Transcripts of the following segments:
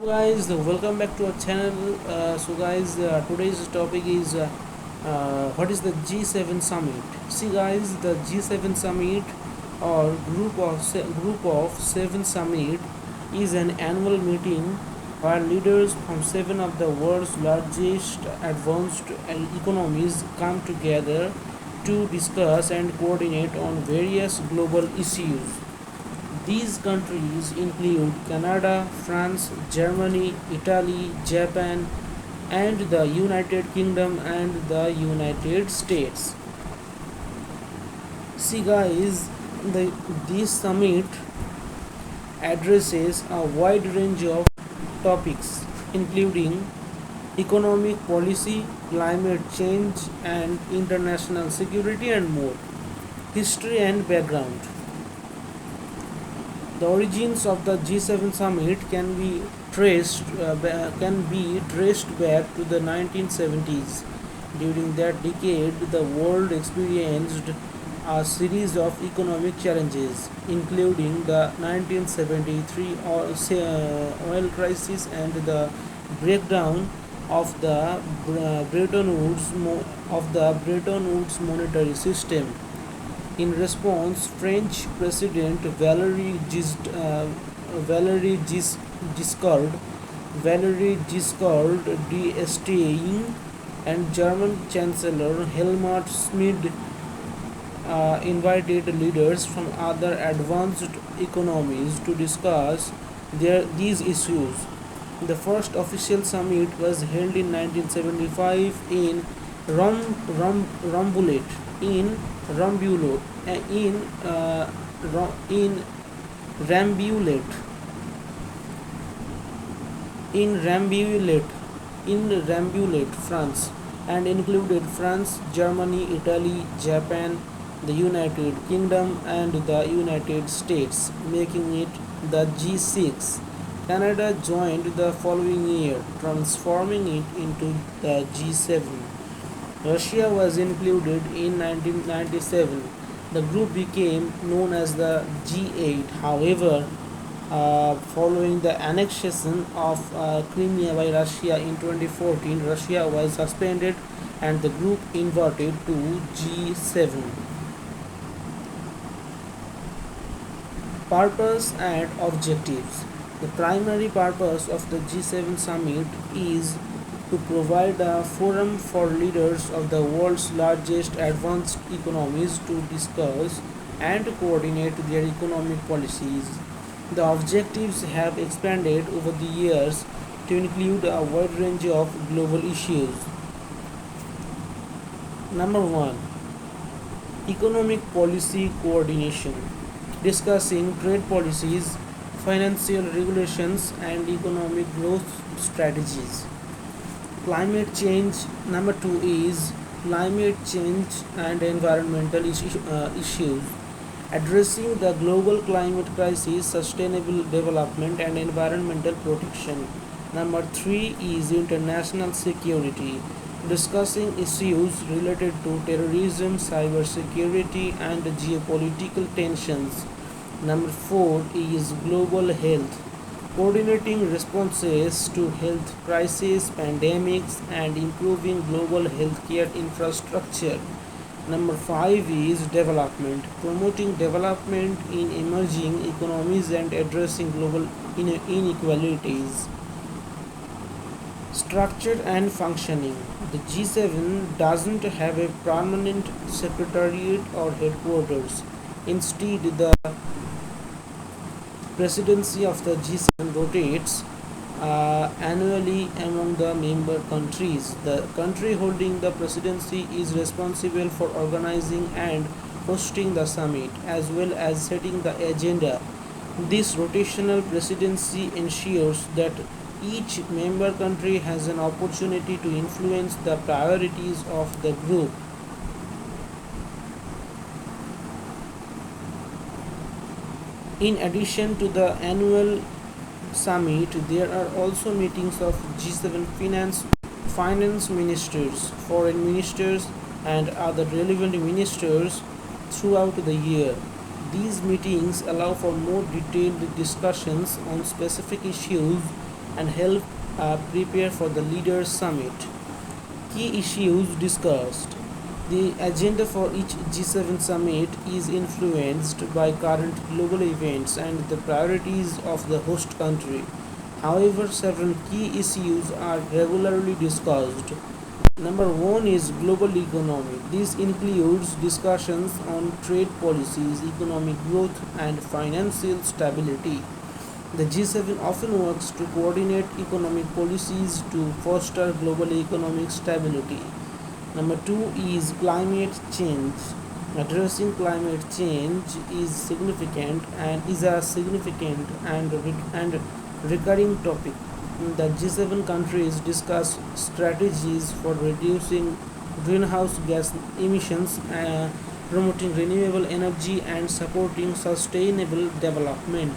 Guys, welcome back to our channel. Today's topic is what is the G7 summit. See guys, the G7 summit or group of seven summit is an annual meeting where leaders from seven of the world's largest advanced economies come together to discuss and coordinate on various global issues. These countries include Canada, France, Germany, Italy, Japan, and the United Kingdom and the United States. See, guys, this summit addresses a wide range of topics, including economic policy, climate change, and international security, and more. History and background. The origins of the G7 summit can be traced back to the 1970s. During that decade, the world experienced a series of economic challenges, including the 1973 oil crisis and the breakdown of the Bretton Woods monetary system. In response, French President Giscard, d'Estaing and German Chancellor Helmut Schmidt invited leaders from other advanced economies to discuss these issues. The first official summit was held in 1975 in Rom, Rom, Rambouillet, in Rambouillet, in Rambouillet, in Rambouillet, France, and included France, Germany, Italy, Japan, the United Kingdom, and the United States, making it the G6. Canada joined the following year, transforming it into the G7. Russia was included in 1997. The group became known as the G8. However, following the annexation of Crimea by Russia in 2014, Russia was suspended and the group inverted to G7. Purpose and objectives. The primary purpose of the G7 summit is to provide a forum for leaders of the world's largest advanced economies to discuss and coordinate their economic policies. The objectives have expanded over the years to include a wide range of global issues. Number 1. Economic policy coordination, discussing trade policies, financial regulations, and economic growth strategies. Climate change. Number 2 is climate change and environmental issues, addressing the global climate crisis, sustainable development, and environmental protection. Number 3 is international security, discussing issues related to terrorism, cybersecurity, and geopolitical tensions. Number 4 is global health, coordinating responses to health crises, pandemics, and improving global healthcare infrastructure. Number 5 is development, promoting development in emerging economies and addressing global inequalities. Structure and functioning. The G7 doesn't have a permanent secretariat or headquarters. Instead, the presidency of the G7 rotates annually among the member countries. The country holding the presidency is responsible for organizing and hosting the summit as well as setting the agenda. This rotational presidency ensures that each member country has an opportunity to influence the priorities of the group. In addition to the annual summit, there are also meetings of G7 finance ministers, foreign ministers, and other relevant ministers throughout the year. These meetings allow for more detailed discussions on specific issues and help prepare for the Leaders Summit. Key issues discussed. The agenda for each G7 summit is influenced by current global events and the priorities of the host country. However, several key issues are regularly discussed. Number one is global economy. This includes discussions on trade policies, economic growth, and financial stability. The G7 often works to coordinate economic policies to foster global economic stability. Number two is climate change. Addressing climate change is a significant and recurring topic. The G7 countries discuss strategies for reducing greenhouse gas emissions, promoting renewable energy, and supporting sustainable development.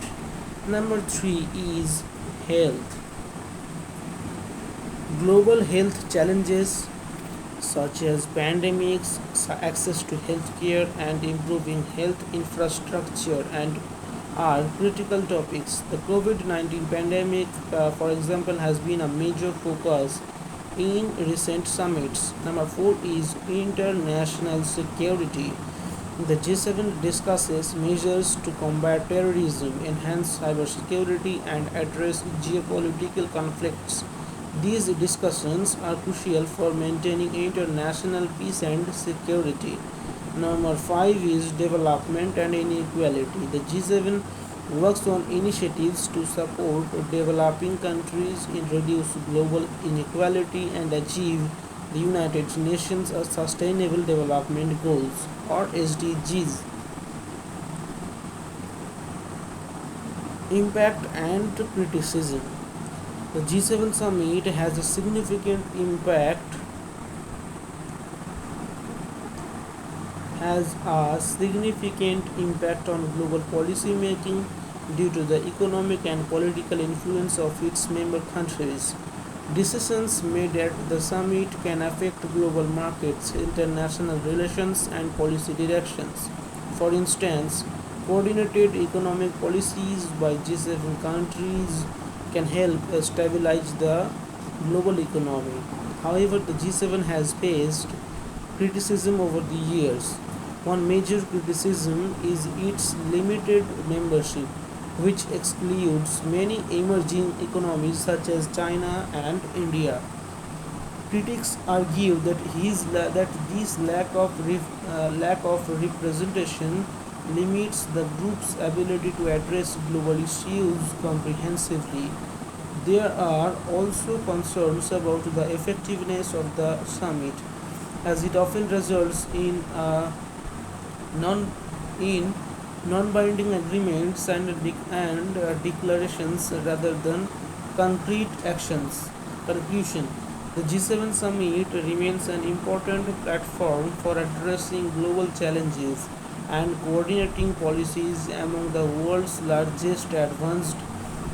Number three is health. Global health challenges such as pandemics, access to healthcare, and improving health infrastructure and are critical topics. The COVID-19 pandemic, for example, has been a major focus in recent summits. Number four is international security. The G7 discusses measures to combat terrorism, enhance cybersecurity, and address geopolitical conflicts. These discussions are crucial for maintaining international peace and security. Number 5 is development and inequality. The G7 works on initiatives to support developing countries in reduce global inequality and achieve the United Nations Sustainable Development Goals or SDGs. Impact and criticism. The G7 summit has a significant impact on global policy making due to the economic and political influence of its member countries. Decisions made at the summit can affect global markets, international relations, and policy directions. For instance, coordinated economic policies by G7 countries can help stabilize the global economy. However, the G7 has faced criticism over the years. One major criticism is its limited membership, which excludes many emerging economies such as China and India. Critics argue that this lack of representation limits the group's ability to address global issues comprehensively. There are also concerns about the effectiveness of the summit, as it often results non in non-binding agreements and declarations rather than concrete actions. Conclusion: the G7 summit remains an important platform for addressing global challenges and coordinating policies among the world's largest advanced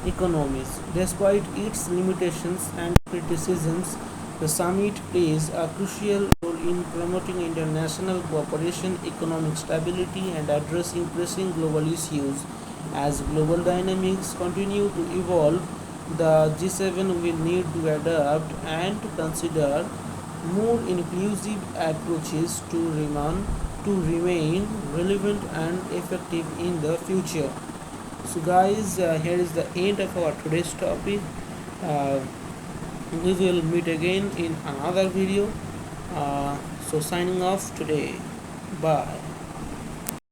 economies. Despite its limitations and criticisms, the summit plays a crucial role in promoting international cooperation, economic stability, and addressing pressing global issues. As global dynamics continue to evolve, the G7 will need to adapt and to consider more inclusive approaches to remain relevant and effective in the future. So, guys, here is the end of our today's topic. Uh, we will meet again in another video. So signing off today. Bye.